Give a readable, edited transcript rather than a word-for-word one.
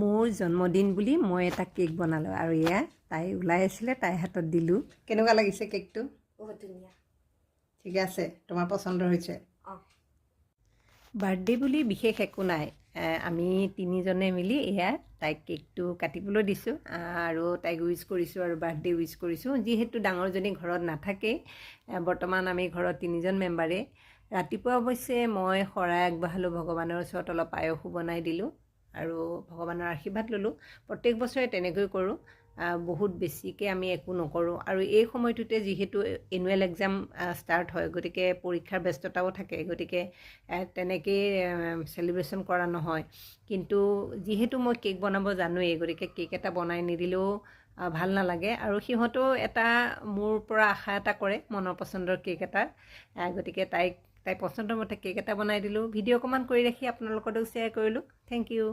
মোৰ জন্মদিন বুলি মই এটা কেক বনালোঁ আৰু এয়া তাই ওলাই আছিলে তাইৰ হাতত দিলোঁ। কেনেকুৱা লাগিছে কেকটো? বহুত ধুনীয়া। ঠিকে আছে, তোমাৰ পচন্দৰ হৈছে? অঁ। বাৰ্থডে বুলি বিশেষ একো নাই, আমি তিনিজনে মিলি এয়া তাইক কেকটো কাটিবলৈ দিছোঁ আৰু তাইক উইচ কৰিছোঁ আৰু বাৰ্থডে উইচ কৰিছোঁ। যিহেতু ডাঙৰজনী ঘৰত নাথাকেই, বৰ্তমান আমি ঘৰত তিনিজন মেম্বাৰেই। ৰাতিপুৱা অৱশ্যে মই শৰাই আগবঢ়ালোঁ, ভগৱানৰ ওচৰত অলপ পায়সো বনাই দিলোঁ আৰু ভগৱানৰ আশীৰ্বাদ ল'লোঁ। প্ৰত্যেক বছৰে তেনেকৈ কৰোঁ, বহুত বেছিকৈ আমি একো নকৰোঁ। আৰু এই সময়টোতে যিহেতু এনুৱেল এক্সাম ষ্টাৰ্ট হয়, গতিকে পৰীক্ষাৰ ব্যস্ততাও থাকে, গতিকে তেনেকেই চেলিব্ৰেশ্যন কৰা নহয়। কিন্তু যিহেতু মই কেক বনাব জানোৱেই, গতিকে কেক এটা বনাই নিদিলেও ভাল নালাগে আৰু সিহঁতেও এটা মোৰ পৰা আশা এটা কৰে মনৰ পচন্দৰ কেক এটা। গতিকে তাই পচন্দৰ মতে কেক এটা বনাই দিলোঁ। ভিডিঅ' অকণমান কৰি ৰাখি আপোনালোকৰ লগতো শ্বেয়াৰ কৰিলোঁ। Thank U.